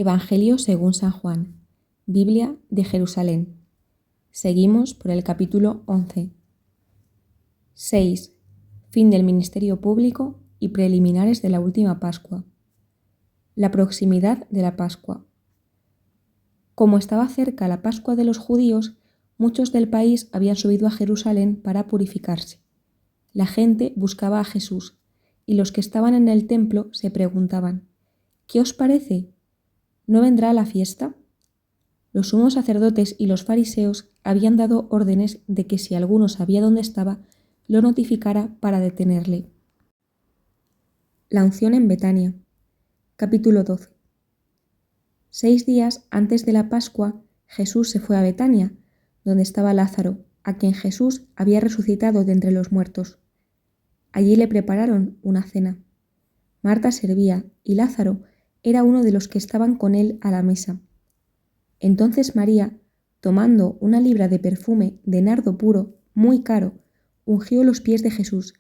Evangelio según San Juan. Biblia de Jerusalén. Seguimos por el capítulo 11. 6. Fin del ministerio público y preliminares de la última Pascua. La proximidad de la Pascua. Como estaba cerca la Pascua de los judíos, muchos del país habían subido a Jerusalén para purificarse. La gente buscaba a Jesús, y los que estaban en el templo se preguntaban: ¿qué os parece? ¿No vendrá a la fiesta? Los sumos sacerdotes y los fariseos habían dado órdenes de que si alguno sabía dónde estaba, lo notificara para detenerle. La unción en Betania. Capítulo 12. 6 días antes de la Pascua, Jesús se fue a Betania, donde estaba Lázaro, a quien Jesús había resucitado de entre los muertos. Allí le prepararon una cena. Marta servía y Lázaro era uno de los que estaban con él a la mesa. Entonces María, tomando una libra de perfume de nardo puro, muy caro, ungió los pies de Jesús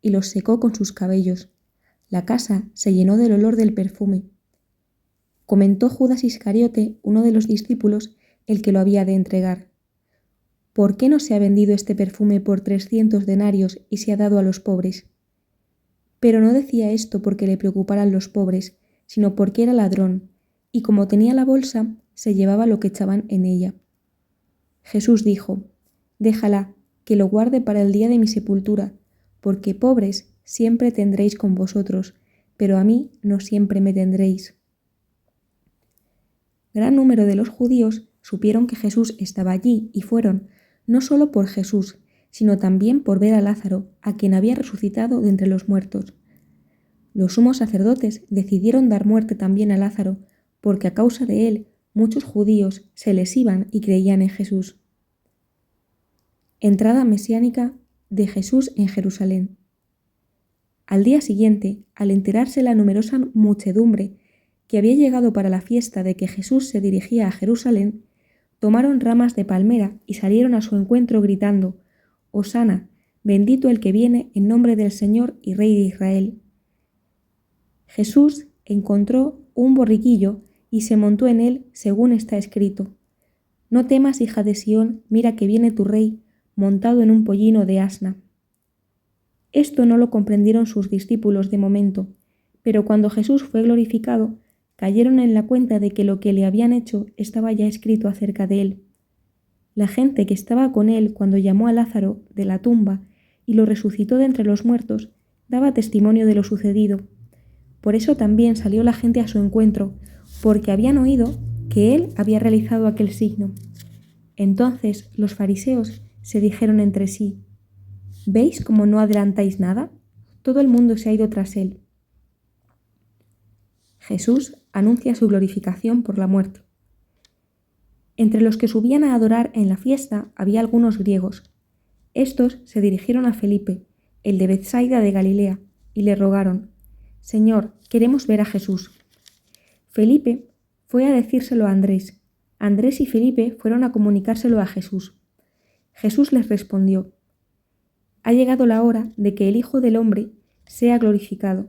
y los secó con sus cabellos. La casa se llenó del olor del perfume. Comentó Judas Iscariote, uno de los discípulos, el que lo había de entregar: ¿por qué no se ha vendido este perfume por 300 denarios y se ha dado a los pobres? Pero no decía esto porque le preocuparan los pobres, sino porque era ladrón, y como tenía la bolsa, se llevaba lo que echaban en ella. Jesús dijo: déjala, que lo guarde para el día de mi sepultura, porque pobres siempre tendréis con vosotros, pero a mí no siempre me tendréis. Gran número de los judíos supieron que Jesús estaba allí y fueron, no solo por Jesús, sino también por ver a Lázaro, a quien había resucitado de entre los muertos. Los sumos sacerdotes decidieron dar muerte también a Lázaro, porque a causa de él muchos judíos se les iban y creían en Jesús. Entrada mesiánica de Jesús en Jerusalén. Al día siguiente, al enterarse la numerosa muchedumbre que había llegado para la fiesta de que Jesús se dirigía a Jerusalén, tomaron ramas de palmera y salieron a su encuentro gritando: «Hosana, bendito el que viene en nombre del Señor y Rey de Israel». Jesús encontró un borriquillo y se montó en él según está escrito: «No temas, hija de Sión, mira que viene tu rey, montado en un pollino de asna». Esto no lo comprendieron sus discípulos de momento, pero cuando Jesús fue glorificado, cayeron en la cuenta de que lo que le habían hecho estaba ya escrito acerca de él. La gente que estaba con él cuando llamó a Lázaro de la tumba y lo resucitó de entre los muertos, daba testimonio de lo sucedido. Por eso también salió la gente a su encuentro, porque habían oído que él había realizado aquel signo. Entonces los fariseos se dijeron entre sí: ¿veis cómo no adelantáis nada? Todo el mundo se ha ido tras él. Jesús anuncia su glorificación por la muerte. Entre los que subían a adorar en la fiesta había algunos griegos. Estos se dirigieron a Felipe, el de Betsaida de Galilea, y le rogaron: «Señor, queremos ver a Jesús». Felipe fue a decírselo a Andrés. Andrés y Felipe fueron a comunicárselo a Jesús. Jesús les respondió: «Ha llegado la hora de que el Hijo del Hombre sea glorificado.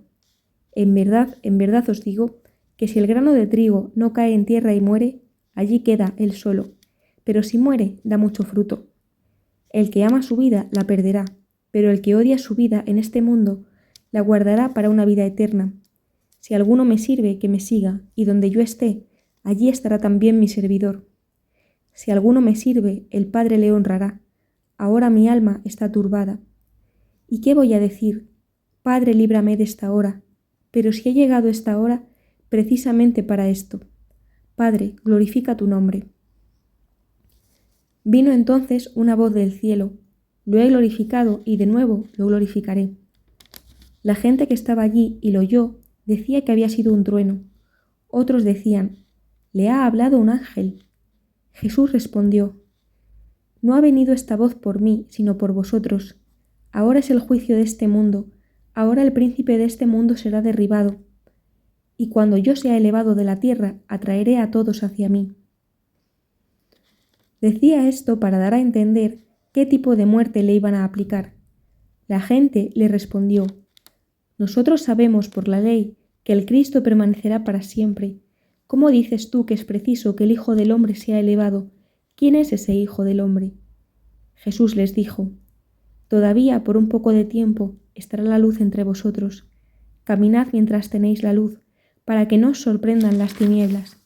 En verdad os digo que si el grano de trigo no cae en tierra y muere, allí queda él solo, pero si muere, da mucho fruto. El que ama su vida la perderá, pero el que odia su vida en este mundo la guardará para una vida eterna. Si alguno me sirve, que me siga, y donde yo esté, allí estará también mi servidor. Si alguno me sirve, el Padre le honrará. Ahora mi alma está turbada. ¿Y qué voy a decir? Padre, líbrame de esta hora. Pero si he llegado esta hora, precisamente para esto. Padre, glorifica tu nombre». Vino entonces una voz del cielo: «Lo he glorificado y de nuevo lo glorificaré». La gente que estaba allí y lo oyó decía que había sido un trueno. Otros decían: «Le ha hablado un ángel». Jesús respondió: «No ha venido esta voz por mí, sino por vosotros. Ahora es el juicio de este mundo. Ahora el príncipe de este mundo será derribado. Y cuando yo sea elevado de la tierra, atraeré a todos hacia mí». Decía esto para dar a entender qué tipo de muerte le iban a aplicar. La gente le respondió: «Nosotros sabemos por la ley que el Cristo permanecerá para siempre. ¿Cómo dices tú que es preciso que el Hijo del Hombre sea elevado? ¿Quién es ese Hijo del Hombre? Jesús les dijo: Todavía por un poco de tiempo estará la luz entre vosotros. Caminad mientras tenéis la luz, para que no os sorprendan las tinieblas.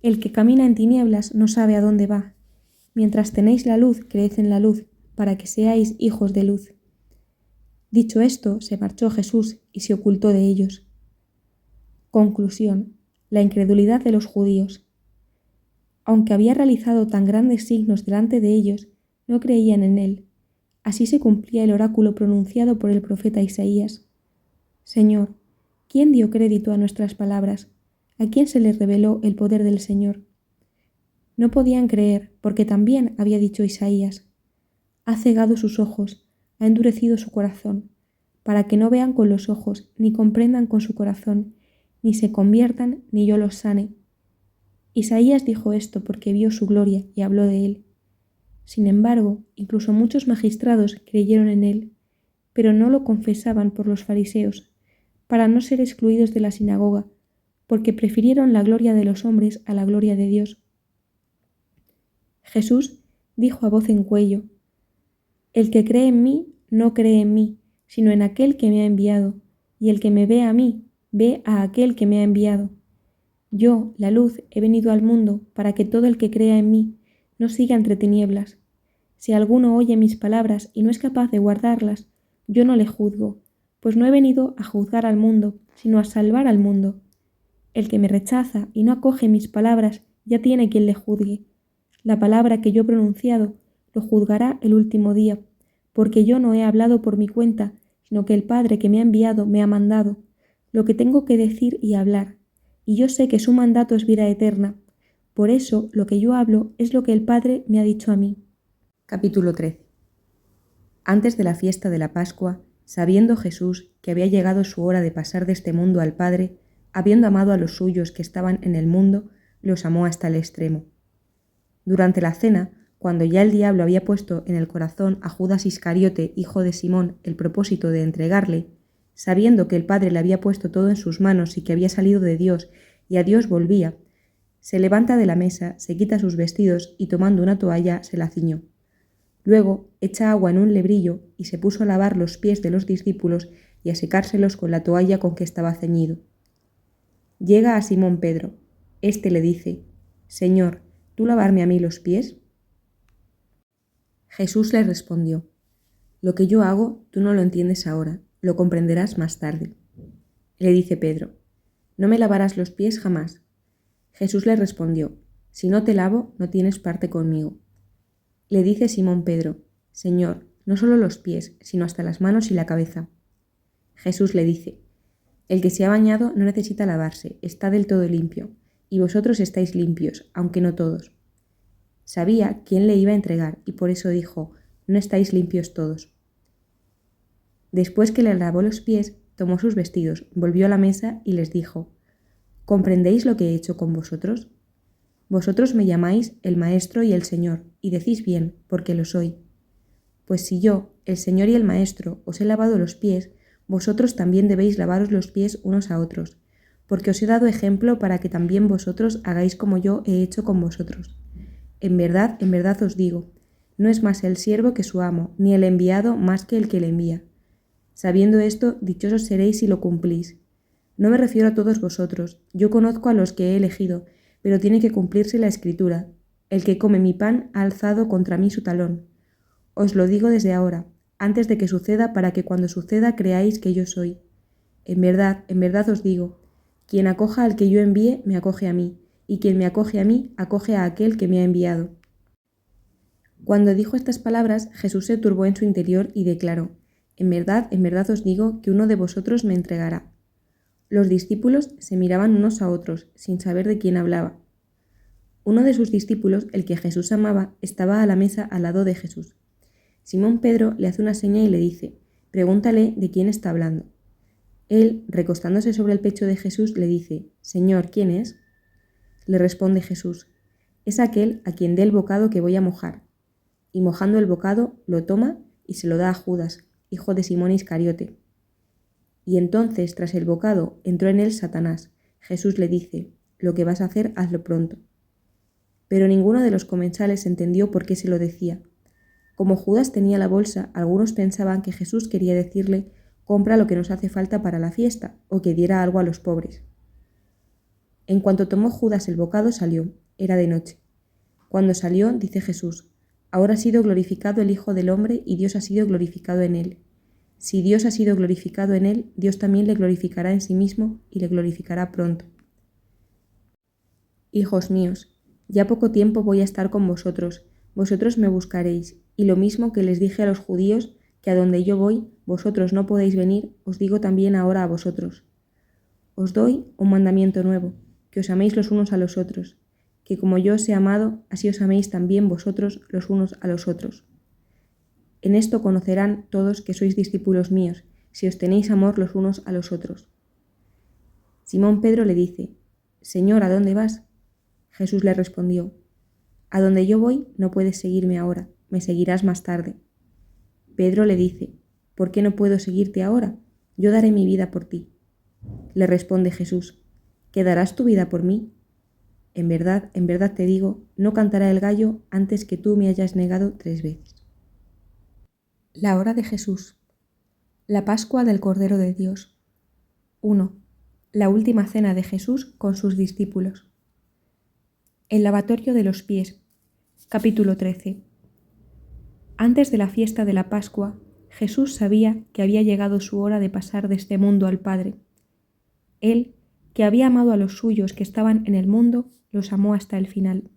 El que camina en tinieblas no sabe a dónde va. Mientras tenéis la luz, creed en la luz, para que seáis hijos de luz. Dicho esto, se marchó Jesús y se ocultó de ellos. Conclusión: la incredulidad de los judíos. Aunque había realizado tan grandes signos delante de ellos, no creían en él. Así se cumplía el oráculo pronunciado por el profeta Isaías. Señor, ¿quién dio crédito a nuestras palabras? ¿A quién se le reveló el poder del Señor? No podían creer, porque también había dicho Isaías: ha cegado sus ojos, ha endurecido su corazón, para que no vean con los ojos, ni comprendan con su corazón, ni se conviertan, ni yo los sane. Isaías dijo esto porque vio su gloria y habló de él. Sin embargo, incluso muchos magistrados creyeron en él, pero no lo confesaban por los fariseos, para no ser excluidos de la sinagoga, porque prefirieron la gloria de los hombres a la gloria de Dios. Jesús dijo a voz en cuello: el que cree en mí, no cree en mí, sino en aquel que me ha enviado, y el que me ve a mí, ve a aquel que me ha enviado. Yo, la luz, he venido al mundo para que todo el que crea en mí no siga entre tinieblas. Si alguno oye mis palabras y no es capaz de guardarlas, yo no le juzgo, pues no he venido a juzgar al mundo, sino a salvar al mundo. El que me rechaza y no acoge mis palabras ya tiene quien le juzgue. La palabra que yo he pronunciado lo juzgará el último día, porque yo no he hablado por mi cuenta, sino que el Padre que me ha enviado me ha mandado lo que tengo que decir y hablar, y yo sé que su mandato es vida eterna. Por eso lo que yo hablo es lo que el Padre me ha dicho a mí. Capítulo 13. Antes de la fiesta de la Pascua, sabiendo Jesús que había llegado su hora de pasar de este mundo al Padre, habiendo amado a los suyos que estaban en el mundo, los amó hasta el extremo. Durante la cena, cuando ya el diablo había puesto en el corazón a Judas Iscariote, hijo de Simón, el propósito de entregarle, sabiendo que el Padre le había puesto todo en sus manos y que había salido de Dios y a Dios volvía, se levanta de la mesa, se quita sus vestidos y tomando una toalla se la ciñó. Luego echa agua en un lebrillo y se puso a lavar los pies de los discípulos y a secárselos con la toalla con que estaba ceñido. Llega a Simón Pedro. Este le dice: Señor, ¿tú lavarme a mí los pies? Jesús le respondió: lo que yo hago tú no lo entiendes ahora, lo comprenderás más tarde. Le dice Pedro: no me lavarás los pies jamás. Jesús le respondió: si no te lavo, no tienes parte conmigo. Le dice Simón Pedro: Señor, no solo los pies, sino hasta las manos y la cabeza. Jesús le dice: el que se ha bañado no necesita lavarse, está del todo limpio, y vosotros estáis limpios, aunque no todos. Sabía quién le iba a entregar, y por eso dijo: no estáis limpios todos. Después que le lavó los pies, tomó sus vestidos, volvió a la mesa y les dijo: ¿comprendéis lo que he hecho con vosotros? Vosotros me llamáis el Maestro y el Señor, y decís bien, porque lo soy. Pues si yo, el Señor y el Maestro, os he lavado los pies, vosotros también debéis lavaros los pies unos a otros, porque os he dado ejemplo para que también vosotros hagáis como yo he hecho con vosotros. En verdad os digo, no es más el siervo que su amo, ni el enviado más que el que le envía. Sabiendo esto, dichosos seréis si lo cumplís. No me refiero a todos vosotros, yo conozco a los que he elegido, pero tiene que cumplirse la Escritura: el que come mi pan ha alzado contra mí su talón. Os lo digo desde ahora, antes de que suceda, para que cuando suceda creáis que yo soy. En verdad os digo, quien acoja al que yo envíe, me acoge a mí, y quien me acoge a mí, acoge a aquel que me ha enviado. Cuando dijo estas palabras, Jesús se turbó en su interior y declaró: en verdad os digo que uno de vosotros me entregará. Los discípulos se miraban unos a otros, sin saber de quién hablaba. Uno de sus discípulos, el que Jesús amaba, estaba a la mesa al lado de Jesús. Simón Pedro le hace una seña y le dice: pregúntale de quién está hablando. Él, recostándose sobre el pecho de Jesús, le dice: Señor, ¿quién es? Le responde Jesús: es aquel a quien dé el bocado que voy a mojar. Y mojando el bocado, lo toma y se lo da a Judas, hijo de Simón Iscariote. Y entonces, tras el bocado, entró en él Satanás. Jesús le dice: lo que vas a hacer, hazlo pronto. Pero ninguno de los comensales entendió por qué se lo decía. Como Judas tenía la bolsa, algunos pensaban que Jesús quería decirle: compra lo que nos hace falta para la fiesta, o que diera algo a los pobres. En cuanto tomó Judas el bocado, salió. Era de noche. Cuando salió, dice Jesús: ahora ha sido glorificado el Hijo del Hombre y Dios ha sido glorificado en él. Si Dios ha sido glorificado en él, Dios también le glorificará en sí mismo y le glorificará pronto. Hijos míos, ya poco tiempo voy a estar con vosotros, vosotros me buscaréis, y lo mismo que les dije a los judíos, que a donde yo voy, vosotros no podéis venir, os digo también ahora a vosotros. Os doy un mandamiento nuevo, que os améis los unos a los otros, que como yo os he amado, así os améis también vosotros los unos a los otros. En esto conocerán todos que sois discípulos míos, si os tenéis amor los unos a los otros. Simón Pedro le dice: Señor, ¿a dónde vas? Jesús le respondió: a donde yo voy no puedes seguirme ahora, me seguirás más tarde. Pedro le dice: ¿por qué no puedo seguirte ahora? Yo daré mi vida por ti. Le responde Jesús: ¿que darás tu vida por mí? En verdad te digo, no cantará el gallo antes que tú me hayas negado 3 veces. La hora de Jesús. La Pascua del Cordero de Dios. 1. La última cena de Jesús con sus discípulos. El lavatorio de los pies. Capítulo 13. Antes de la fiesta de la Pascua, Jesús sabía que había llegado su hora de pasar de este mundo al Padre. Él, que había amado a los suyos que estaban en el mundo, los amó hasta el final.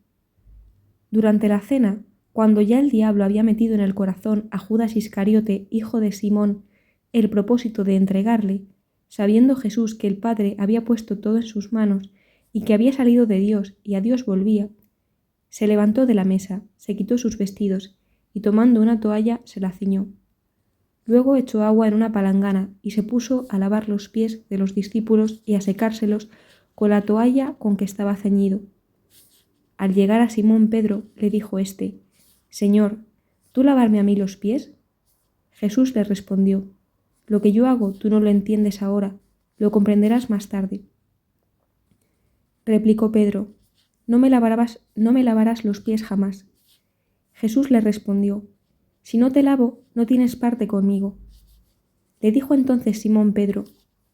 Durante la cena, cuando ya el diablo había metido en el corazón a Judas Iscariote, hijo de Simón, el propósito de entregarle, sabiendo Jesús que el Padre había puesto todo en sus manos y que había salido de Dios y a Dios volvía, se levantó de la mesa, se quitó sus vestidos y tomando una toalla se la ciñó. Luego echó agua en una palangana y se puso a lavar los pies de los discípulos y a secárselos con la toalla con que estaba ceñido. Al llegar a Simón Pedro, le dijo éste: Señor, ¿tú lavarme a mí los pies? Jesús le respondió: lo que yo hago tú no lo entiendes ahora, lo comprenderás más tarde. Replicó Pedro: no me lavarás los pies jamás. Jesús le respondió: si no te lavo, no tienes parte conmigo. Le dijo entonces Simón Pedro: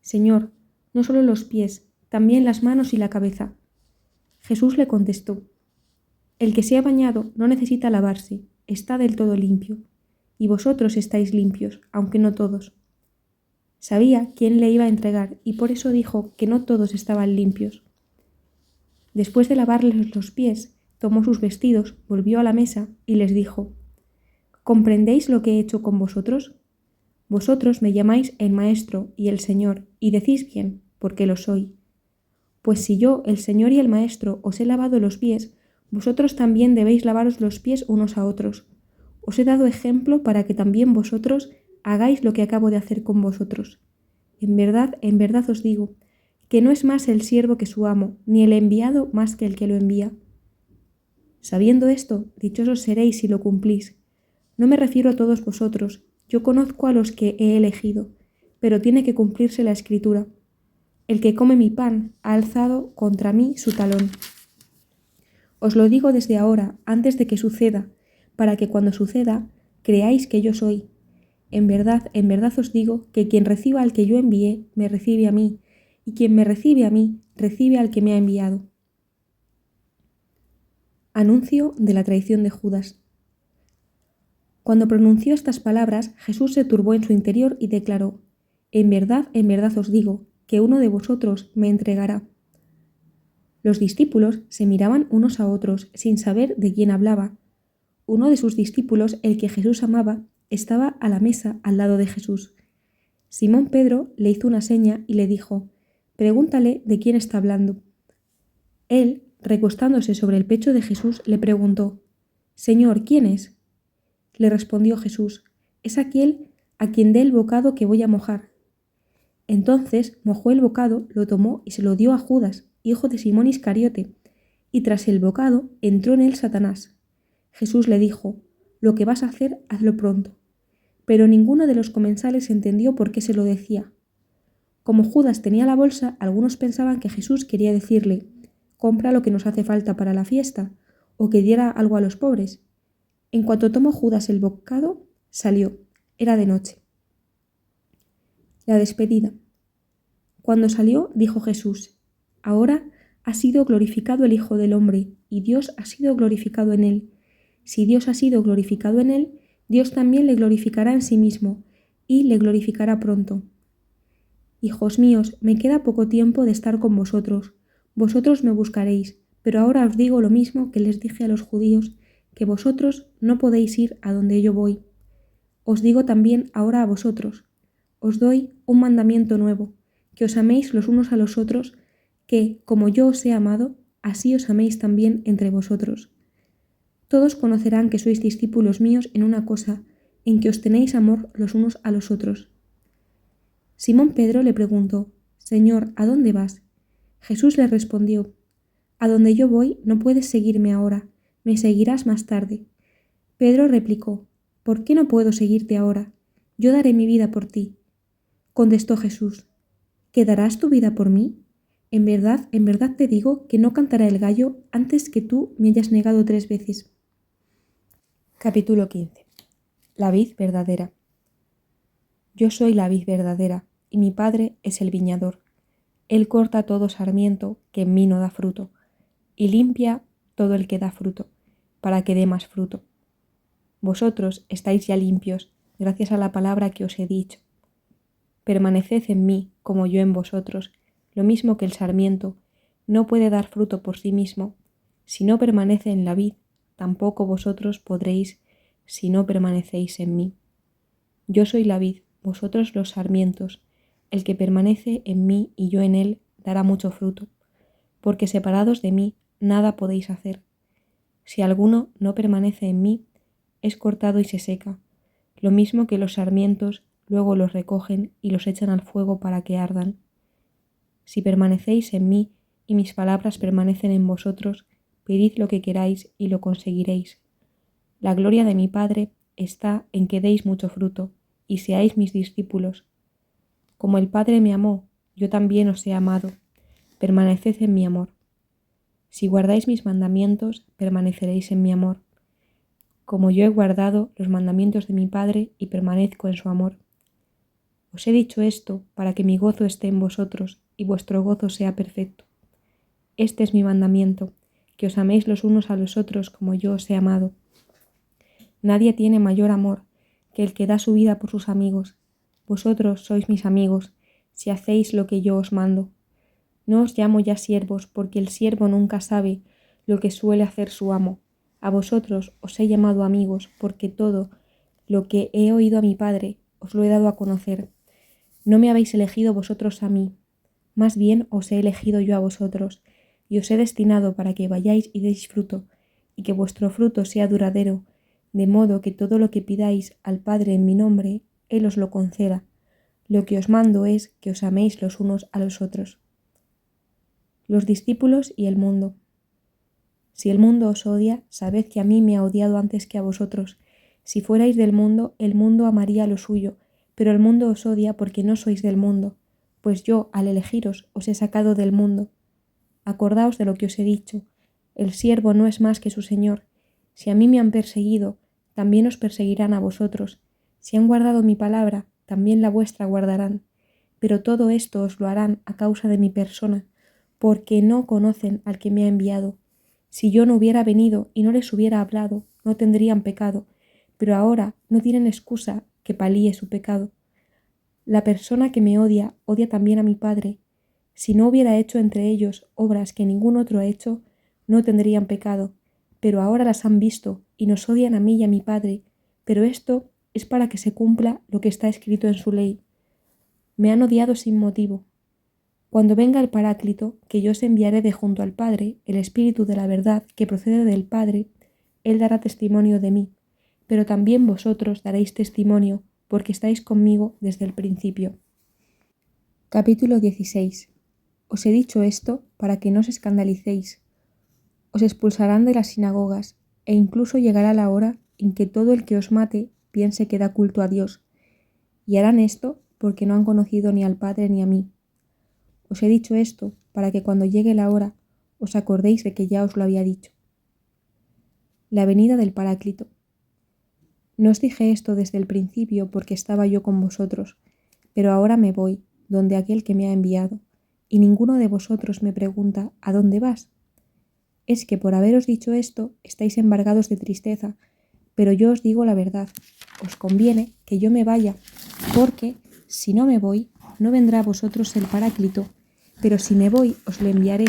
Señor, no solo los pies, también las manos y la cabeza. Jesús le contestó: el que se ha bañado no necesita lavarse, está del todo limpio, y vosotros estáis limpios, aunque no todos. Sabía quién le iba a entregar y por eso dijo que no todos estaban limpios. Después de lavarles los pies, tomó sus vestidos, volvió a la mesa y les dijo: ¿comprendéis lo que he hecho con vosotros? Vosotros me llamáis el Maestro y el Señor, y decís bien, porque lo soy. Pues si yo, el Señor y el Maestro, os he lavado los pies, vosotros también debéis lavaros los pies unos a otros. Os he dado ejemplo para que también vosotros hagáis lo que acabo de hacer con vosotros. En verdad os digo, que no es más el siervo que su amo, ni el enviado más que el que lo envía. Sabiendo esto, dichosos seréis si lo cumplís. No me refiero a todos vosotros, yo conozco a los que he elegido, pero tiene que cumplirse la Escritura. El que come mi pan ha alzado contra mí su talón. Os lo digo desde ahora, antes de que suceda, para que cuando suceda, creáis que yo soy. En verdad os digo que quien reciba al que yo envié, me recibe a mí, y quien me recibe a mí, recibe al que me ha enviado. Anuncio de la traición de Judas. Cuando pronunció estas palabras, Jesús se turbó en su interior y declaró: en verdad os digo, que uno de vosotros me entregará. Los discípulos se miraban unos a otros sin saber de quién hablaba. Uno de sus discípulos, el que Jesús amaba, estaba a la mesa al lado de Jesús. Simón Pedro le hizo una seña y le dijo: pregúntale de quién está hablando. Él, recostándose sobre el pecho de Jesús, le preguntó: Señor, ¿quién es? Le respondió Jesús: es aquel a quien dé el bocado que voy a mojar. Entonces mojó el bocado, lo tomó y se lo dio a Judas, hijo de Simón Iscariote, y tras el bocado entró en él Satanás. Jesús le dijo: lo que vas a hacer, hazlo pronto. Pero ninguno de los comensales entendió por qué se lo decía. Como Judas tenía la bolsa, algunos pensaban que Jesús quería decirle: compra lo que nos hace falta para la fiesta, o que diera algo a los pobres. En cuanto tomó Judas el bocado, salió. Era de noche. La despedida. Cuando salió, dijo Jesús: Ahora ha sido glorificado el Hijo del Hombre, y Dios ha sido glorificado en él. Si Dios ha sido glorificado en él, Dios también le glorificará en sí mismo, y le glorificará pronto. Hijos míos, me queda poco tiempo de estar con vosotros. Vosotros me buscaréis, pero ahora os digo lo mismo que les dije a los judíos, que vosotros no podéis ir a donde yo voy. Os digo también ahora a vosotros. Os doy un mandamiento nuevo, que os améis los unos a los otros, que, como yo os he amado, así os améis también entre vosotros. Todos conocerán que sois discípulos míos en una cosa, en que os tenéis amor los unos a los otros. Simón Pedro le preguntó: Señor, ¿a dónde vas? Jesús le respondió: A donde yo voy no puedes seguirme ahora, me seguirás más tarde. Pedro replicó: ¿Por qué no puedo seguirte ahora? Yo daré mi vida por ti. Contestó Jesús: ¿Que darás tu vida por mí? En verdad te digo que no cantará el gallo antes que tú me hayas negado 3 veces. Capítulo 15. La vid verdadera. Yo soy la vid verdadera, y mi Padre es el viñador. Él corta todo sarmiento que en mí no da fruto, y limpia todo el que da fruto, para que dé más fruto. Vosotros estáis ya limpios, gracias a la palabra que os he dicho. Permaneced en mí, como yo en vosotros, lo mismo que el sarmiento no puede dar fruto por sí mismo. Si no permanece en la vid, tampoco vosotros podréis si no permanecéis en mí. Yo soy la vid, vosotros los sarmientos. El que permanece en mí y yo en él dará mucho fruto, porque separados de mí nada podéis hacer. Si alguno no permanece en mí, es cortado y se seca, lo mismo que los sarmientos luego los recogen y los echan al fuego para que ardan. Si permanecéis en mí y mis palabras permanecen en vosotros, pedid lo que queráis y lo conseguiréis. La gloria de mi Padre está en que deis mucho fruto y seáis mis discípulos. Como el Padre me amó, yo también os he amado. Permaneced en mi amor. Si guardáis mis mandamientos, permaneceréis en mi amor, como yo he guardado los mandamientos de mi Padre y permanezco en su amor. Os he dicho esto para que mi gozo esté en vosotros y vuestro gozo sea perfecto. Este es mi mandamiento, que os améis los unos a los otros como yo os he amado. Nadie tiene mayor amor que el que da su vida por sus amigos. Vosotros sois mis amigos, si hacéis lo que yo os mando. No os llamo ya siervos, porque el siervo nunca sabe lo que suele hacer su amo. A vosotros os he llamado amigos, porque todo lo que he oído a mi Padre os lo he dado a conocer. No me habéis elegido vosotros a mí, más bien os he elegido yo a vosotros, y os he destinado para que vayáis y deis fruto, y que vuestro fruto sea duradero, de modo que todo lo que pidáis al Padre en mi nombre, Él os lo conceda. Lo que os mando es que os améis los unos a los otros. Los discípulos y el mundo. Si el mundo os odia, sabed que a mí me ha odiado antes que a vosotros. Si fuerais del mundo, el mundo amaría lo suyo, pero el mundo os odia porque no sois del mundo, pues yo, al elegiros, os he sacado del mundo. Acordaos de lo que os he dicho, el siervo no es más que su señor. Si a mí me han perseguido, también os perseguirán a vosotros. Si han guardado mi palabra, también la vuestra guardarán. Pero todo esto os lo harán a causa de mi persona, porque no conocen al que me ha enviado. Si yo no hubiera venido y no les hubiera hablado, no tendrían pecado, pero ahora no tienen excusa que palíe su pecado. La persona que me odia, odia también a mi Padre. Si no hubiera hecho entre ellos obras que ningún otro ha hecho, no tendrían pecado, pero ahora las han visto y nos odian a mí y a mi Padre, pero esto es para que se cumpla lo que está escrito en su ley. Me han odiado sin motivo. Cuando venga el Paráclito, que yo os enviaré de junto al Padre, el Espíritu de la verdad que procede del Padre, Él dará testimonio de mí, pero también vosotros daréis testimonio, porque estáis conmigo desde el principio. Capítulo 16. Os he dicho esto para que no os escandalicéis. Os expulsarán de las sinagogas, e incluso llegará la hora en que todo el que os mate piense que da culto a Dios, y harán esto porque no han conocido ni al Padre ni a mí. Os he dicho esto para que cuando llegue la hora os acordéis de que ya os lo había dicho. La venida del Paráclito. No os dije esto desde el principio porque estaba yo con vosotros, pero ahora me voy, donde aquel que me ha enviado, y ninguno de vosotros me pregunta ¿a dónde vas? Es que por haberos dicho esto estáis embargados de tristeza, pero yo os digo la verdad, os conviene que yo me vaya, porque si no me voy, no vendrá a vosotros el Paráclito, pero si me voy os lo enviaré,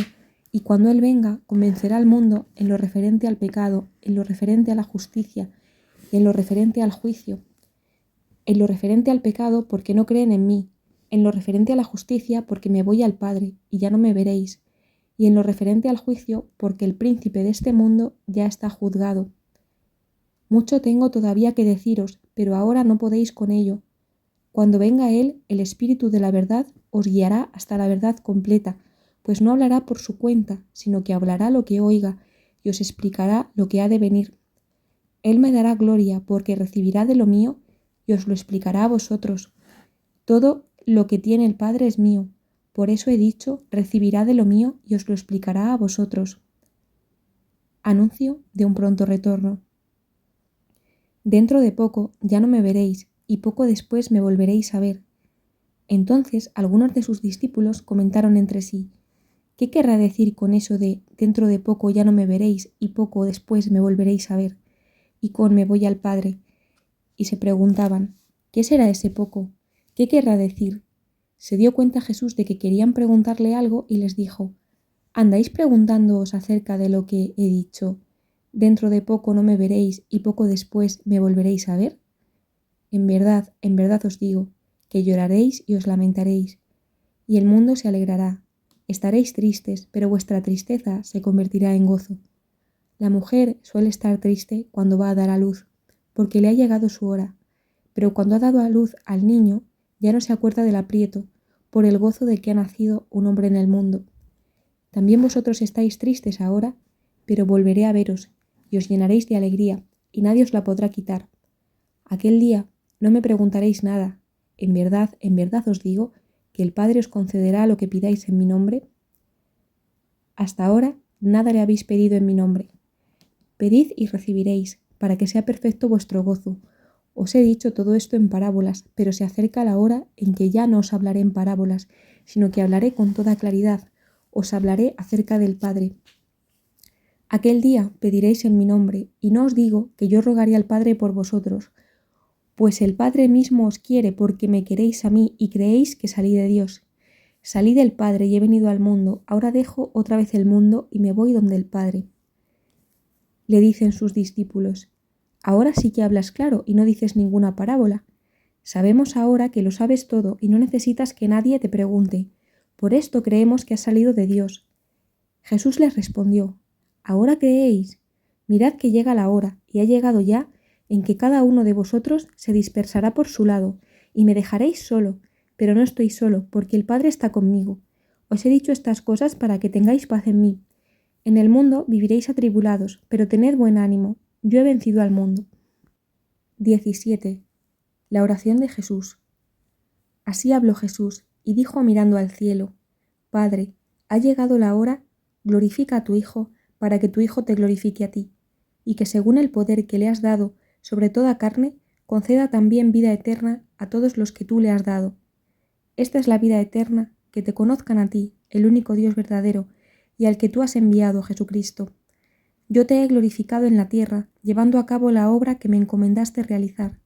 y cuando Él venga convencerá al mundo en lo referente al pecado, en lo referente a la justicia, y en lo referente al juicio. En lo referente al pecado porque no creen en mí, en lo referente a la justicia porque me voy al Padre y ya no me veréis, y en lo referente al juicio porque el príncipe de este mundo ya está juzgado. Mucho tengo todavía que deciros, pero ahora no podéis con ello. Cuando venga Él, el Espíritu de la verdad os guiará hasta la verdad completa, pues no hablará por su cuenta, sino que hablará lo que oiga y os explicará lo que ha de venir. Él me dará gloria porque recibirá de lo mío y os lo explicará a vosotros. Todo lo que tiene el Padre es mío. Por eso he dicho, recibirá de lo mío y os lo explicará a vosotros. Anuncio de un pronto retorno. Dentro de poco ya no me veréis y poco después me volveréis a ver. Entonces algunos de sus discípulos comentaron entre sí, ¿qué querrá decir con eso de dentro de poco ya no me veréis y poco después me volveréis a ver? Y con me voy al Padre. Y se preguntaban, ¿qué será ese poco? ¿Qué querrá decir? Se dio cuenta Jesús de que querían preguntarle algo y les dijo, ¿andáis preguntándoos acerca de lo que he dicho? Dentro de poco no me veréis y poco después me volveréis a ver. En verdad os digo, que lloraréis y os lamentaréis, y el mundo se alegrará. Estaréis tristes, pero vuestra tristeza se convertirá en gozo. La mujer suele estar triste cuando va a dar a luz, porque le ha llegado su hora, pero cuando ha dado a luz al niño, ya no se acuerda del aprieto, por el gozo de que ha nacido un hombre en el mundo. También vosotros estáis tristes ahora, pero volveré a veros, y os llenaréis de alegría, y nadie os la podrá quitar. Aquel día no me preguntaréis nada. En verdad os digo, que el Padre os concederá lo que pidáis en mi nombre. Hasta ahora nada le habéis pedido en mi nombre. Pedid y recibiréis, para que sea perfecto vuestro gozo. Os he dicho todo esto en parábolas, pero se acerca la hora en que ya no os hablaré en parábolas, sino que hablaré con toda claridad. Os hablaré acerca del Padre. Aquel día pediréis en mi nombre, y no os digo que yo rogaré al Padre por vosotros, pues el Padre mismo os quiere porque me queréis a mí y creéis que salí de Dios. Salí del Padre y he venido al mundo, ahora dejo otra vez el mundo y me voy donde el Padre. Le dicen sus discípulos, ahora sí que hablas claro y no dices ninguna parábola. Sabemos ahora que lo sabes todo y no necesitas que nadie te pregunte. Por esto creemos que has salido de Dios. Jesús les respondió, ¿ahora creéis? Mirad que llega la hora, y ha llegado ya, en que cada uno de vosotros se dispersará por su lado, y me dejaréis solo, pero no estoy solo, porque el Padre está conmigo. Os he dicho estas cosas para que tengáis paz en mí. En el mundo viviréis atribulados, pero tened buen ánimo, yo he vencido al mundo. 17. La oración de Jesús. Así habló Jesús, y dijo mirando al cielo, Padre, ha llegado la hora, glorifica a tu Hijo, para que tu Hijo te glorifique a ti, y que según el poder que le has dado sobre toda carne, conceda también vida eterna a todos los que tú le has dado. Esta es la vida eterna, que te conozcan a ti, el único Dios verdadero, y al que tú has enviado, Jesucristo. Yo te he glorificado en la tierra, llevando a cabo la obra que me encomendaste realizar.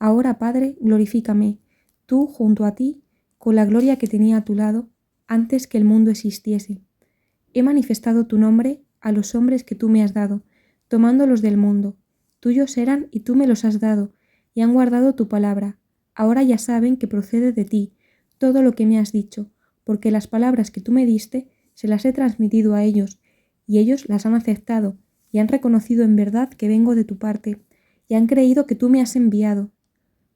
Ahora, Padre, glorifícame, tú junto a ti, con la gloria que tenía a tu lado, antes que el mundo existiese. He manifestado tu nombre a los hombres que tú me has dado, tomándolos del mundo. Tuyos eran y tú me los has dado, y han guardado tu palabra. Ahora ya saben que procede de ti todo lo que me has dicho, porque las palabras que tú me diste se las he transmitido a ellos, y ellos las han aceptado, y han reconocido en verdad que vengo de tu parte, y han creído que tú me has enviado.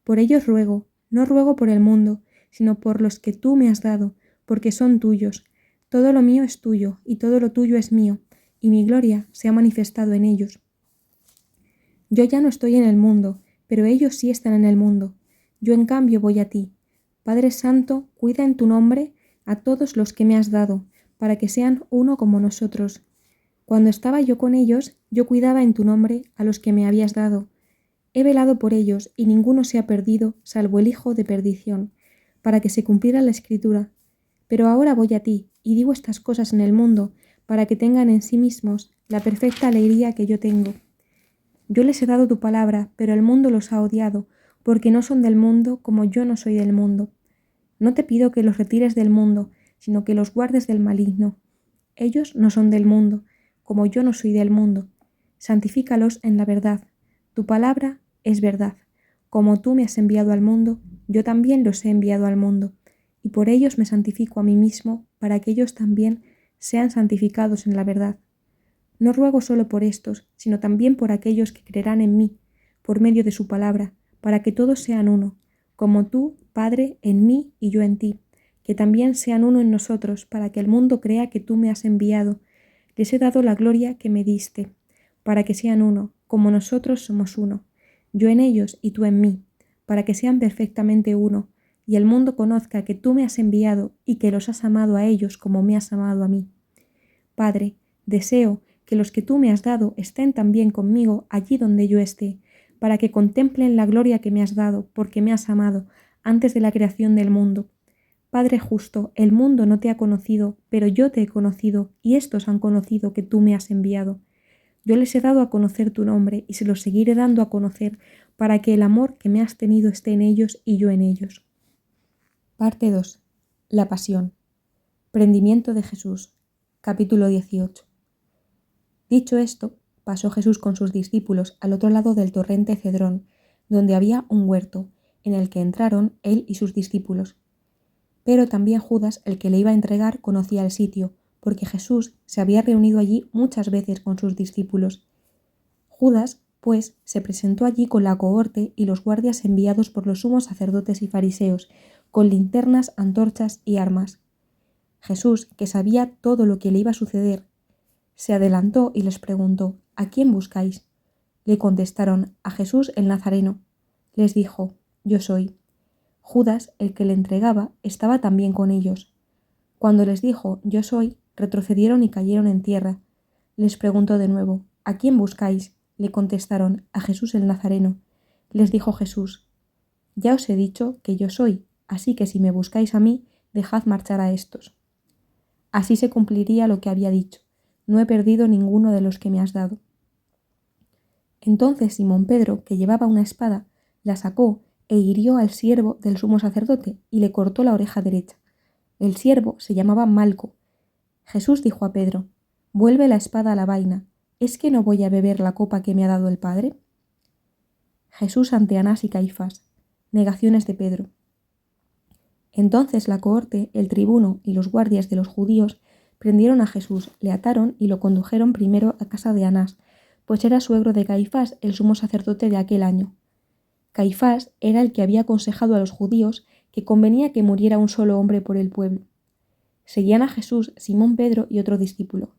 Por ellos ruego, no ruego por el mundo, sino por los que tú me has dado, porque son tuyos. Todo lo mío es tuyo, y todo lo tuyo es mío, y mi gloria se ha manifestado en ellos. Yo ya no estoy en el mundo, pero ellos sí están en el mundo. Yo en cambio voy a ti. Padre Santo, cuida en tu nombre a todos los que me has dado, para que sean uno como nosotros. Cuando estaba yo con ellos, yo cuidaba en tu nombre a los que me habías dado. He velado por ellos, y ninguno se ha perdido, salvo el hijo de perdición, para que se cumpliera la Escritura. Pero ahora voy a ti, y digo estas cosas en el mundo, para que tengan en sí mismos la perfecta alegría que yo tengo. Yo les he dado tu palabra, pero el mundo los ha odiado, porque no son del mundo como yo no soy del mundo. No te pido que los retires del mundo, sino que los guardes del maligno. Ellos no son del mundo, como yo no soy del mundo. Santifícalos en la verdad. Tu palabra es verdad. Como tú me has enviado al mundo, yo también los he enviado al mundo, y por ellos me santifico a mí mismo, para que ellos también sean santificados en la verdad. No ruego solo por estos, sino también por aquellos que creerán en mí, por medio de su palabra, para que todos sean uno, como tú, Padre, en mí y yo en ti, que también sean uno en nosotros, para que el mundo crea que tú me has enviado. Les he dado la gloria que me diste, para que sean uno, como nosotros somos uno, yo en ellos y tú en mí, para que sean perfectamente uno, y el mundo conozca que tú me has enviado y que los has amado a ellos como me has amado a mí. Padre, deseo que los que tú me has dado estén también conmigo allí donde yo esté, para que contemplen la gloria que me has dado, porque me has amado antes de la creación del mundo. Padre justo, el mundo no te ha conocido, pero yo te he conocido, y estos han conocido que tú me has enviado. Yo les he dado a conocer tu nombre, y se los seguiré dando a conocer, para que el amor que me has tenido esté en ellos y yo en ellos. Parte 2. La Pasión. Prendimiento de Jesús. Capítulo 18. Dicho esto, pasó Jesús con sus discípulos al otro lado del torrente Cedrón, donde había un huerto, en el que entraron él y sus discípulos. Pero también Judas, el que le iba a entregar, conocía el sitio, porque Jesús se había reunido allí muchas veces con sus discípulos. Judas, pues, se presentó allí con la cohorte y los guardias enviados por los sumos sacerdotes y fariseos, con linternas, antorchas y armas. Jesús, que sabía todo lo que le iba a suceder, se adelantó y les preguntó: ¿A quién buscáis? Le contestaron: a Jesús el Nazareno. Les dijo: Yo soy. Judas, el que le entregaba, estaba también con ellos. Cuando les dijo: Yo soy, retrocedieron y cayeron en tierra. Les preguntó de nuevo: ¿A quién buscáis? Le contestaron: a Jesús el Nazareno. Les dijo Jesús: Ya os he dicho que yo soy, así que si me buscáis a mí, dejad marchar a estos. Así se cumpliría lo que había dicho: no he perdido ninguno de los que me has dado. Entonces Simón Pedro, que llevaba una espada, la sacó e hirió al siervo del sumo sacerdote y le cortó la oreja derecha. El siervo se llamaba Malco. Jesús dijo a Pedro: Vuelve la espada a la vaina. ¿Es que no voy a beber la copa que me ha dado el Padre? Jesús ante Anás y Caifás. Negaciones de Pedro. Entonces la cohorte, el tribuno y los guardias de los judíos prendieron a Jesús, le ataron y lo condujeron primero a casa de Anás, pues era suegro de Caifás, el sumo sacerdote de aquel año. Caifás era el que había aconsejado a los judíos que convenía que muriera un solo hombre por el pueblo. Seguían a Jesús Simón Pedro y otro discípulo.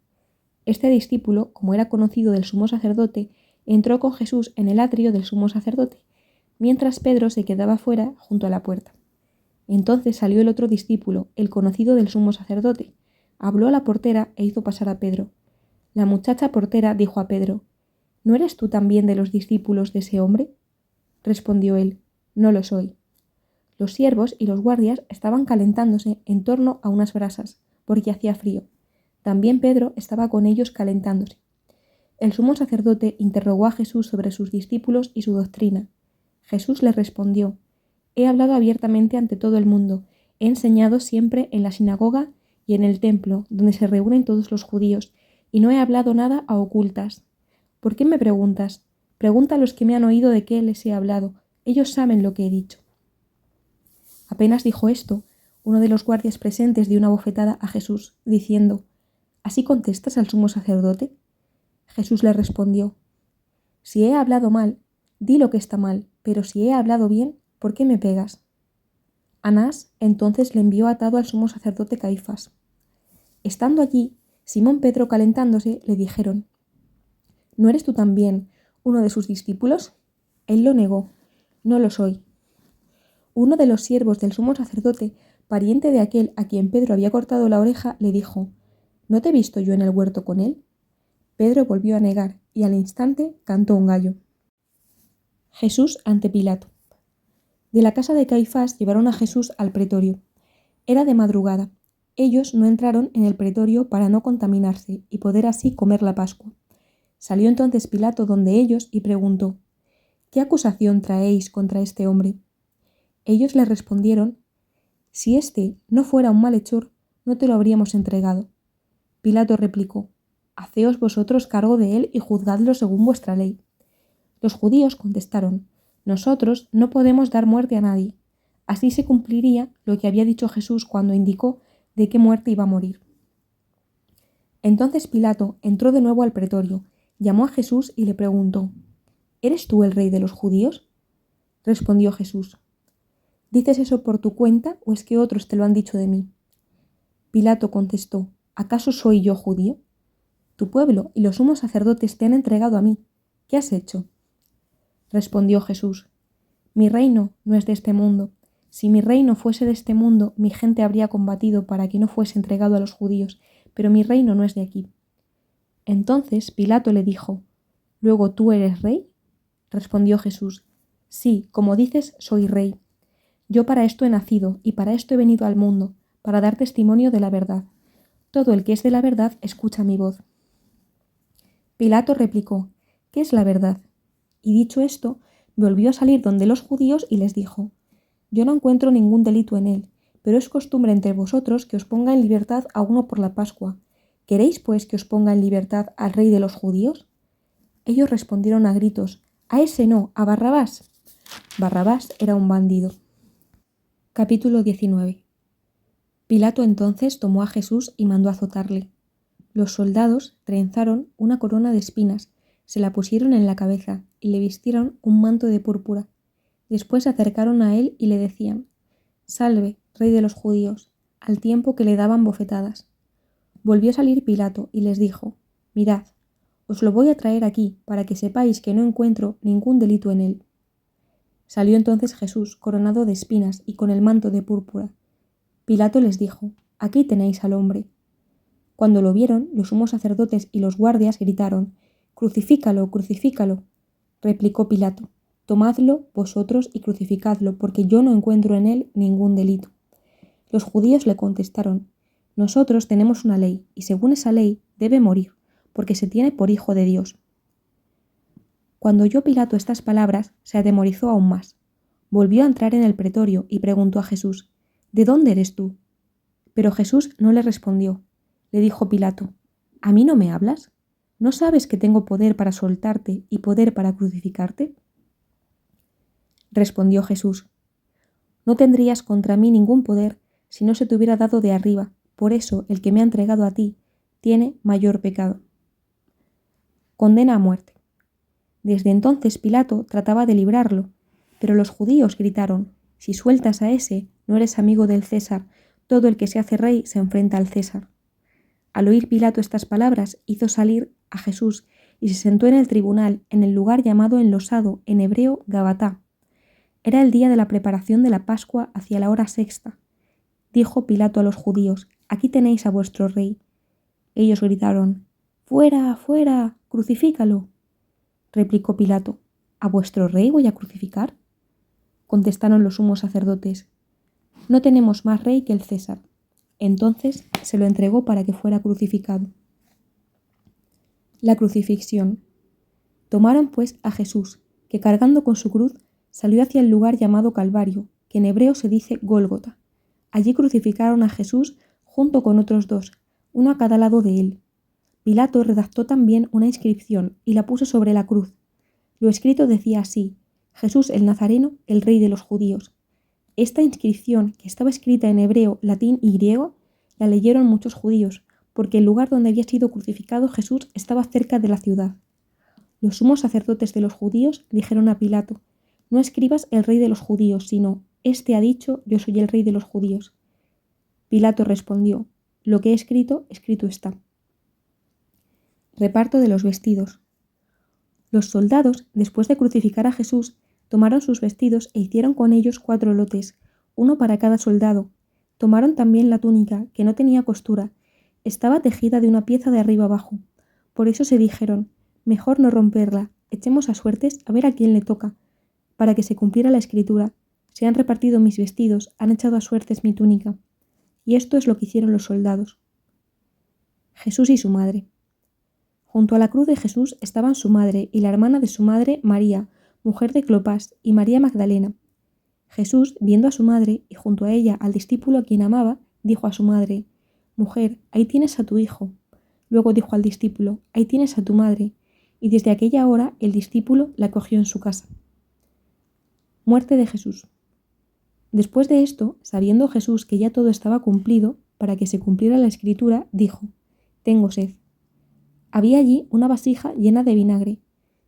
Este discípulo, como era conocido del sumo sacerdote, entró con Jesús en el atrio del sumo sacerdote, mientras Pedro se quedaba fuera junto a la puerta. Entonces salió el otro discípulo, el conocido del sumo sacerdote, habló a la portera e hizo pasar a Pedro. La muchacha portera dijo a Pedro: ¿No eres tú también de los discípulos de ese hombre? Respondió él: No lo soy. Los siervos y los guardias estaban calentándose en torno a unas brasas, porque hacía frío. También Pedro estaba con ellos calentándose. El sumo sacerdote interrogó a Jesús sobre sus discípulos y su doctrina. Jesús le respondió: He hablado abiertamente ante todo el mundo, he enseñado siempre en la sinagoga y en el templo, donde se reúnen todos los judíos, y no he hablado nada a ocultas. ¿Por qué me preguntas? Pregunta a los que me han oído de qué les he hablado, ellos saben lo que he dicho. Apenas dijo esto, uno de los guardias presentes dio una bofetada a Jesús, diciendo: ¿Así contestas al sumo sacerdote? Jesús le respondió: Si he hablado mal, di lo que está mal, pero si he hablado bien, ¿por qué me pegas? Anás entonces le envió atado al sumo sacerdote Caifás. Estando allí, Simón Pedro calentándose, le dijeron: ¿No eres tú también uno de sus discípulos? Él lo negó: No lo soy. Uno de los siervos del sumo sacerdote, pariente de aquel a quien Pedro había cortado la oreja, le dijo: ¿No te he visto yo en el huerto con él? Pedro volvió a negar y al instante cantó un gallo. Jesús ante Pilato. De la casa de Caifás llevaron a Jesús al pretorio. Era de madrugada. Ellos no entraron en el pretorio para no contaminarse y poder así comer la Pascua. Salió entonces Pilato donde ellos y preguntó: ¿Qué acusación traéis contra este hombre? Ellos le respondieron: Si éste no fuera un malhechor, no te lo habríamos entregado. Pilato replicó: Haceos vosotros cargo de él y juzgadlo según vuestra ley. Los judíos contestaron: Nosotros no podemos dar muerte a nadie. Así se cumpliría lo que había dicho Jesús cuando indicó de qué muerte iba a morir. Entonces Pilato entró de nuevo al pretorio, llamó a Jesús y le preguntó: ¿Eres tú el rey de los judíos? Respondió Jesús: ¿Dices eso por tu cuenta o es que otros te lo han dicho de mí? Pilato contestó: ¿Acaso soy yo judío? Tu pueblo y los sumos sacerdotes te han entregado a mí. ¿Qué has hecho? Respondió Jesús: Mi reino no es de este mundo. Si mi reino fuese de este mundo, mi gente habría combatido para que no fuese entregado a los judíos, pero mi reino no es de aquí. Entonces Pilato le dijo: ¿Luego tú eres rey? Respondió Jesús: Sí, como dices, soy rey. Yo para esto he nacido y para esto he venido al mundo, para dar testimonio de la verdad. Todo el que es de la verdad escucha mi voz. Pilato replicó: ¿Qué es la verdad? Y dicho esto, volvió a salir donde los judíos y les dijo: Yo no encuentro ningún delito en él, pero es costumbre entre vosotros que os ponga en libertad a uno por la Pascua. ¿Queréis, pues, que os ponga en libertad al rey de los judíos? Ellos respondieron a gritos: A ese no, a Barrabás. Barrabás era un bandido. Capítulo 19. Pilato entonces tomó a Jesús y mandó azotarle. Los soldados trenzaron una corona de espinas, se la pusieron en la cabeza y le vistieron un manto de púrpura. Después se acercaron a él y le decían: Salve, rey de los judíos, al tiempo que le daban bofetadas. Volvió a salir Pilato y les dijo: Mirad, os lo voy a traer aquí para que sepáis que no encuentro ningún delito en él. Salió entonces Jesús, coronado de espinas y con el manto de púrpura. Pilato les dijo: Aquí tenéis al hombre. Cuando lo vieron, los sumos sacerdotes y los guardias gritaron: Crucifícalo, crucifícalo. Replicó Pilato: Tomadlo vosotros y crucificadlo, porque yo no encuentro en él ningún delito. Los judíos le contestaron: Nosotros tenemos una ley, y según esa ley debe morir, porque se tiene por hijo de Dios. Cuando oyó Pilato estas palabras, se atemorizó aún más. Volvió a entrar en el pretorio y preguntó a Jesús: ¿De dónde eres tú? Pero Jesús no le respondió. Le dijo Pilato: ¿A mí no me hablas? ¿No sabes que tengo poder para soltarte y poder para crucificarte? Respondió Jesús: No tendrías contra mí ningún poder si no se te hubiera dado de arriba. Por eso el que me ha entregado a ti tiene mayor pecado. Condena a muerte. Desde entonces Pilato trataba de librarlo, pero los judíos gritaron: Si sueltas a ese, no eres amigo del César. Todo el que se hace rey se enfrenta al César. Al oír Pilato estas palabras, hizo salir a Jesús y se sentó en el tribunal, en el lugar llamado enlosado, en hebreo Gabatá. Era el día de la preparación de la Pascua hacia la hora sexta. Dijo Pilato a los judíos: Aquí tenéis a vuestro rey. Ellos gritaron: ¡Fuera, fuera! ¡Crucifícalo! Replicó Pilato: ¿A vuestro rey voy a crucificar? Contestaron los sumos sacerdotes: No tenemos más rey que el César. Entonces se lo entregó para que fuera crucificado. La crucifixión. Tomaron pues a Jesús, que cargando con su cruz salió hacia el lugar llamado Calvario, que en hebreo se dice Gólgota. Allí crucificaron a Jesús junto con otros dos, uno a cada lado de él. Pilato redactó también una inscripción y la puso sobre la cruz. Lo escrito decía así: Jesús el Nazareno, el rey de los judíos. Esta inscripción, que estaba escrita en hebreo, latín y griego, la leyeron muchos judíos, porque el lugar donde había sido crucificado Jesús estaba cerca de la ciudad. Los sumos sacerdotes de los judíos dijeron a Pilato: No escribas el rey de los judíos, sino: Este ha dicho: Yo soy el rey de los judíos. Pilato respondió: Lo que he escrito, escrito está. Reparto de los vestidos. Los soldados, después de crucificar a Jesús, tomaron sus vestidos e hicieron con ellos 4 lotes, uno para cada soldado. Tomaron también la túnica, que no tenía costura, Estaba tejida de una pieza de arriba abajo. Por eso se dijeron, mejor no romperla, echemos a suertes a ver a quién le toca, para que se cumpliera la escritura. Se han repartido mis vestidos, han echado a suertes mi túnica. Y esto es lo que hicieron los soldados. Jesús y su madre. Junto a la cruz de Jesús estaban su madre y la hermana de su madre, María, mujer de Clopas, y María Magdalena. Jesús, viendo a su madre y junto a ella al discípulo a quien amaba, dijo a su madre, Mujer, ahí tienes a tu hijo. Luego dijo al discípulo, ahí tienes a tu madre. Y desde aquella hora el discípulo la cogió en su casa. Muerte de Jesús. Después de esto, sabiendo Jesús que ya todo estaba cumplido, para que se cumpliera la escritura, dijo, Tengo sed. Había allí una vasija llena de vinagre.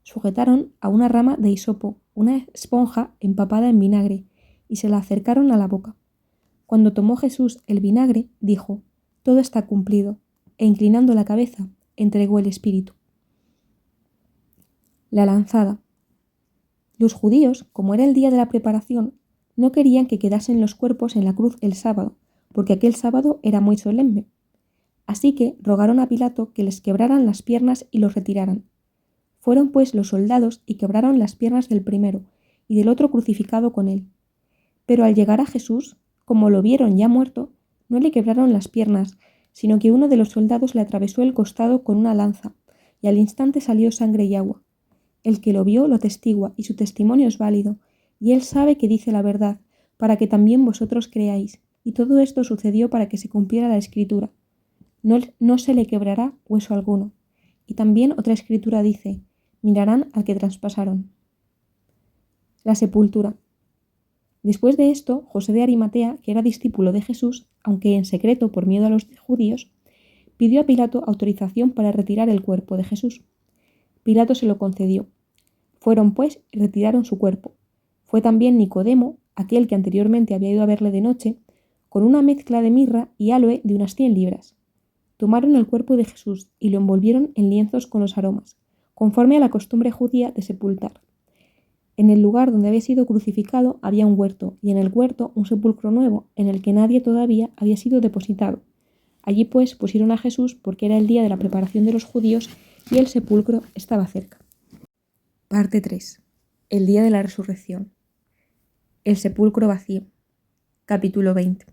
Sujetaron a una rama de hisopo, una esponja empapada en vinagre, y se la acercaron a la boca. Cuando tomó Jesús el vinagre, dijo, Todo está cumplido, e inclinando la cabeza, entregó el espíritu. La lanzada. Los judíos, como era el día de la preparación, no querían que quedasen los cuerpos en la cruz el sábado, porque aquel sábado era muy solemne. Así que rogaron a Pilato que les quebraran las piernas y los retiraran. Fueron pues los soldados y quebraron las piernas del primero y del otro crucificado con él. Pero al llegar a Jesús, como lo vieron ya muerto, no le quebraron las piernas, sino que uno de los soldados le atravesó el costado con una lanza, y al instante salió sangre y agua. El que lo vio lo testigua, y su testimonio es válido, y él sabe que dice la verdad, para que también vosotros creáis. Y todo esto sucedió para que se cumpliera la escritura. No se le quebrará hueso alguno. Y también otra escritura dice, mirarán al que traspasaron. La sepultura. Después de esto, José de Arimatea, que era discípulo de Jesús, aunque en secreto por miedo a los judíos, pidió a Pilato autorización para retirar el cuerpo de Jesús. Pilato se lo concedió. Fueron pues y retiraron su cuerpo. Fue también Nicodemo, aquel que anteriormente había ido a verle de noche, con una mezcla de mirra y aloe de unas 100 libras. Tomaron el cuerpo de Jesús y lo envolvieron en lienzos con los aromas, conforme a la costumbre judía de sepultar. En el lugar donde había sido crucificado había un huerto, y en el huerto un sepulcro nuevo, en el que nadie todavía había sido depositado. Allí pues pusieron a Jesús porque era el día de la preparación de los judíos y el sepulcro estaba cerca. Parte 3. El día de la resurrección. El sepulcro vacío. Capítulo 20.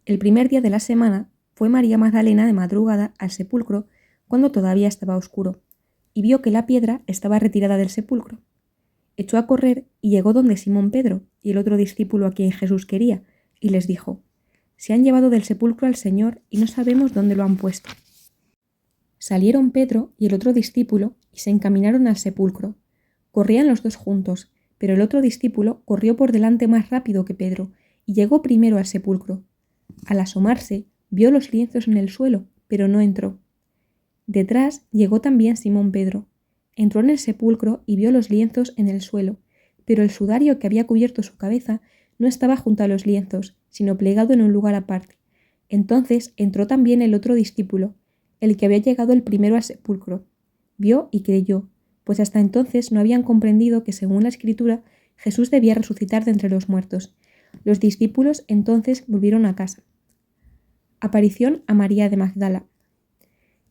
El primer día de la semana fue María Magdalena de madrugada al sepulcro cuando todavía estaba oscuro, y vio que la piedra estaba retirada del sepulcro. Echó a correr y llegó donde Simón Pedro y el otro discípulo a quien Jesús quería, y les dijo, Se han llevado del sepulcro al Señor y no sabemos dónde lo han puesto. Salieron Pedro y el otro discípulo y se encaminaron al sepulcro. Corrían los dos juntos, pero el otro discípulo corrió por delante más rápido que Pedro y llegó primero al sepulcro. Al asomarse, vio los lienzos en el suelo, pero no entró. Detrás llegó también Simón Pedro. Entró en el sepulcro y vio los lienzos en el suelo, pero el sudario que había cubierto su cabeza no estaba junto a los lienzos, sino plegado en un lugar aparte. Entonces entró también el otro discípulo, el que había llegado el primero al sepulcro. Vio y creyó, pues hasta entonces no habían comprendido que según la Escritura Jesús debía resucitar de entre los muertos. Los discípulos entonces volvieron a casa. Aparición a María de Magdala.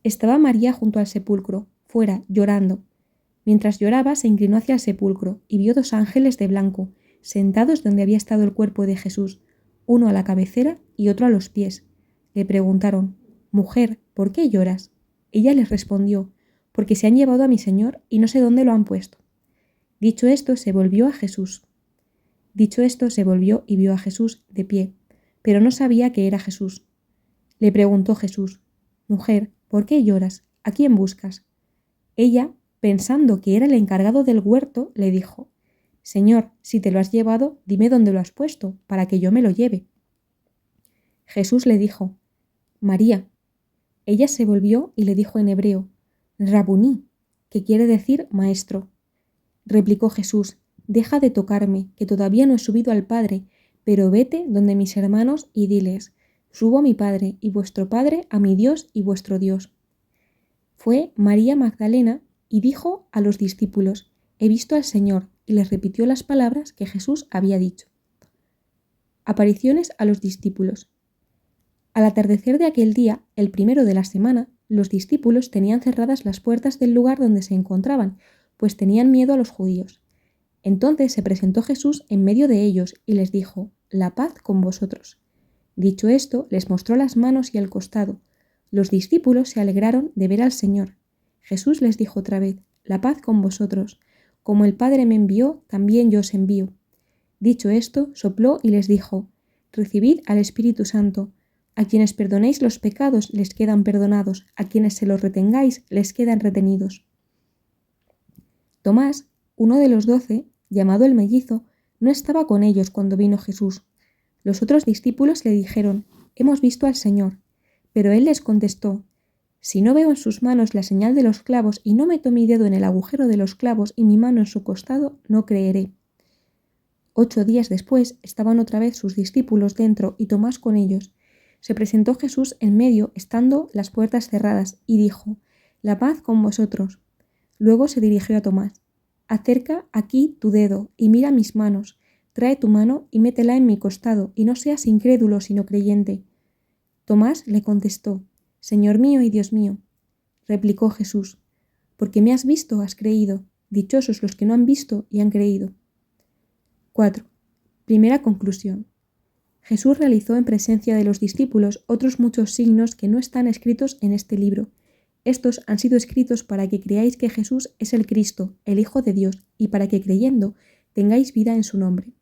Estaba María junto al sepulcro, fuera, llorando. Mientras lloraba, se inclinó hacia el sepulcro y vio 2 ángeles de blanco, sentados donde había estado el cuerpo de Jesús, uno a la cabecera y otro a los pies. Le preguntaron, «Mujer, ¿por qué lloras?» Ella les respondió, «Porque se han llevado a mi Señor y no sé dónde lo han puesto». Dicho esto, se volvió y vio a Jesús de pie, pero no sabía que era Jesús. Le preguntó Jesús, «Mujer, ¿por qué lloras? ¿A quién buscas?» Ella, pensando que era el encargado del huerto, le dijo, «Señor, si te lo has llevado, dime dónde lo has puesto, para que yo me lo lleve». Jesús le dijo, «María». Ella se volvió y le dijo en hebreo, «Rabuní», que quiere decir maestro. Replicó Jesús, «Deja de tocarme, que todavía no he subido al Padre, pero vete donde mis hermanos y diles, subo a mi Padre y vuestro Padre, a mi Dios y vuestro Dios». Fue María Magdalena y dijo a los discípulos, «He visto al Señor», y les repitió las palabras que Jesús había dicho. Apariciones a los discípulos. Al atardecer de aquel día, el primero de la semana, los discípulos tenían cerradas las puertas del lugar donde se encontraban, pues tenían miedo a los judíos. Entonces se presentó Jesús en medio de ellos y les dijo: «La paz con vosotros». Dicho esto, les mostró las manos y el costado. Los discípulos se alegraron de ver al Señor. Jesús les dijo otra vez: «La paz con vosotros. Como el Padre me envió, también yo os envío». Dicho esto, sopló y les dijo: «Recibid al Espíritu Santo. A quienes perdonéis los pecados les quedan perdonados, a quienes se los retengáis les quedan retenidos». Tomás, uno de los 12, llamado el mellizo, no estaba con ellos cuando vino Jesús. Los otros discípulos le dijeron: «Hemos visto al Señor». Pero él les contestó: «Si no veo en sus manos la señal de los clavos y no meto mi dedo en el agujero de los clavos y mi mano en su costado, no creeré». 8 días después estaban otra vez sus discípulos dentro y Tomás con ellos. Se presentó Jesús en medio, estando las puertas cerradas, y dijo: «La paz con vosotros». Luego se dirigió a Tomás: «Acerca aquí tu dedo y mira mis manos. Trae tu mano y métela en mi costado, y no seas incrédulo sino creyente». Tomás le contestó: «Señor mío y Dios mío». Replicó Jesús: «Porque me has visto, has creído. Dichosos los que no han visto y han creído». 4. Primera conclusión. Jesús realizó en presencia de los discípulos otros muchos signos que no están escritos en este libro. Estos han sido escritos para que creáis que Jesús es el Cristo, el Hijo de Dios, y para que creyendo tengáis vida en su nombre.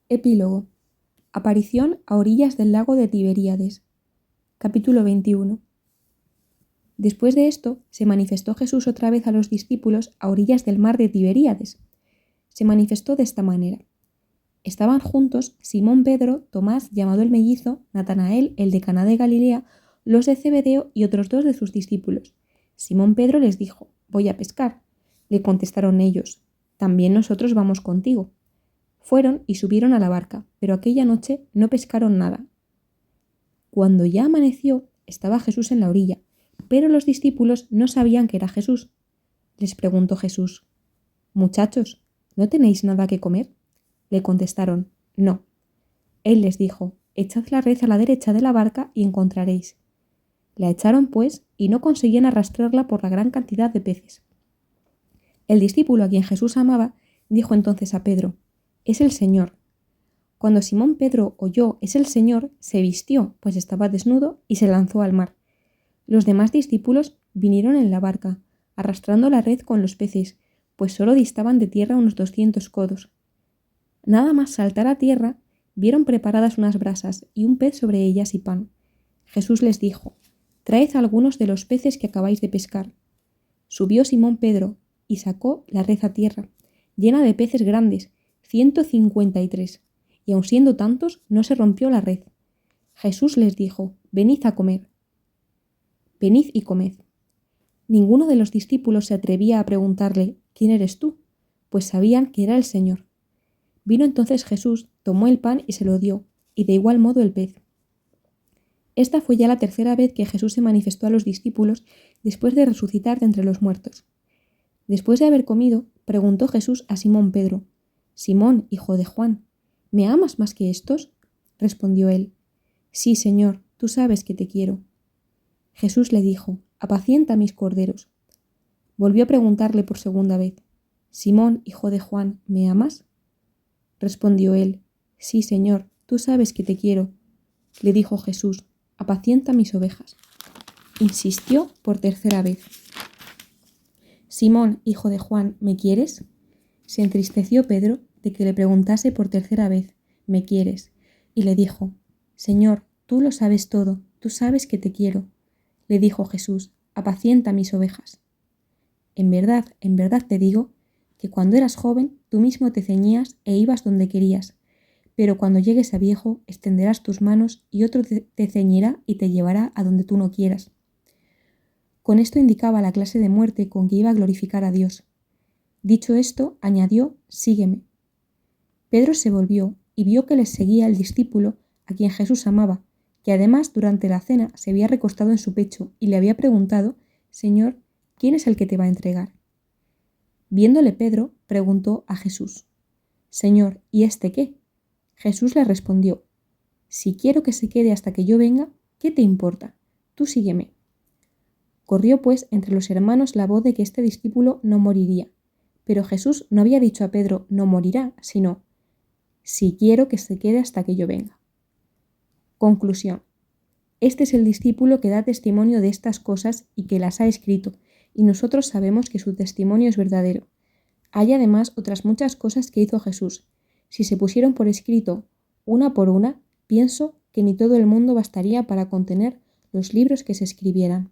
Epílogo. Aparición a orillas del lago de Tiberíades. Capítulo 21. Después de esto, se manifestó Jesús otra vez a los discípulos a orillas del mar de Tiberíades. Se manifestó de esta manera. Estaban juntos Simón Pedro, Tomás, llamado el mellizo, Natanael, el de Caná de Galilea, los de Zebedeo y otros 2 de sus discípulos. Simón Pedro les dijo: «Voy a pescar». Le contestaron ellos: «También nosotros vamos contigo». Fueron y subieron a la barca, pero aquella noche no pescaron nada. Cuando ya amaneció, estaba Jesús en la orilla, pero los discípulos no sabían que era Jesús. Les preguntó Jesús: «Muchachos, ¿no tenéis nada que comer?». Le contestaron: «No». Él les dijo: «Echad la red a la derecha de la barca y encontraréis». La echaron pues y no conseguían arrastrarla por la gran cantidad de peces. El discípulo a quien Jesús amaba dijo entonces a Pedro: «Es el Señor». Cuando Simón Pedro oyó «es el Señor», se vistió, pues estaba desnudo, y se lanzó al mar. Los demás discípulos vinieron en la barca, arrastrando la red con los peces, pues solo distaban de tierra unos 200 codos. Nada más saltar a tierra, vieron preparadas unas brasas y un pez sobre ellas y pan. Jesús les dijo: «Traed algunos de los peces que acabáis de pescar». Subió Simón Pedro y sacó la red a tierra, llena de peces grandes, 153, y aun siendo tantos, no se rompió la red. Jesús les dijo: «Venid a comer». «Venid y comed». Ninguno de los discípulos se atrevía a preguntarle: «¿Quién eres tú?», pues sabían que era el Señor. Vino entonces Jesús, tomó el pan y se lo dio, y de igual modo el pez. Esta fue ya la tercera vez que Jesús se manifestó a los discípulos después de resucitar de entre los muertos. Después de haber comido, preguntó Jesús a Simón Pedro: «Simón, hijo de Juan, ¿me amas más que estos?». Respondió él: «Sí, Señor, tú sabes que te quiero». Jesús le dijo: «Apacienta mis corderos». Volvió a preguntarle por segunda vez: «Simón, hijo de Juan, ¿me amas?». Respondió él: «Sí, Señor, tú sabes que te quiero». Le dijo Jesús: «Apacienta mis ovejas». Insistió por tercera vez: «Simón, hijo de Juan, ¿me quieres?». Se entristeció Pedro de que le preguntase por tercera vez: «¿Me quieres?». Y le dijo: «Señor, tú lo sabes todo, tú sabes que te quiero». Le dijo Jesús: «Apacienta mis ovejas». En verdad te digo, que cuando eras joven tú mismo te ceñías e ibas donde querías, pero cuando llegues a viejo extenderás tus manos y otro te ceñirá y te llevará a donde tú no quieras. Con esto indicaba la clase de muerte con que iba a glorificar a Dios. Dicho esto, añadió: «Sígueme». Pedro se volvió y vio que les seguía el discípulo a quien Jesús amaba, que además durante la cena se había recostado en su pecho y le había preguntado: «Señor, ¿quién es el que te va a entregar?». Viéndole Pedro, preguntó a Jesús: «Señor, ¿y este qué?». Jesús le respondió: «Si quiero que se quede hasta que yo venga, ¿Qué te importa? Tú sígueme. Corrió pues entre los hermanos la voz de que este discípulo no moriría. Pero Jesús no había dicho a Pedro no morirá, sino si quiero que se quede hasta que yo venga. Conclusión. Este es el discípulo que da testimonio de estas cosas y que las ha escrito, y nosotros sabemos que su testimonio es verdadero. Hay además otras muchas cosas que hizo Jesús. Si se pusieron por escrito una por una, pienso que ni todo el mundo bastaría para contener los libros que se escribieran.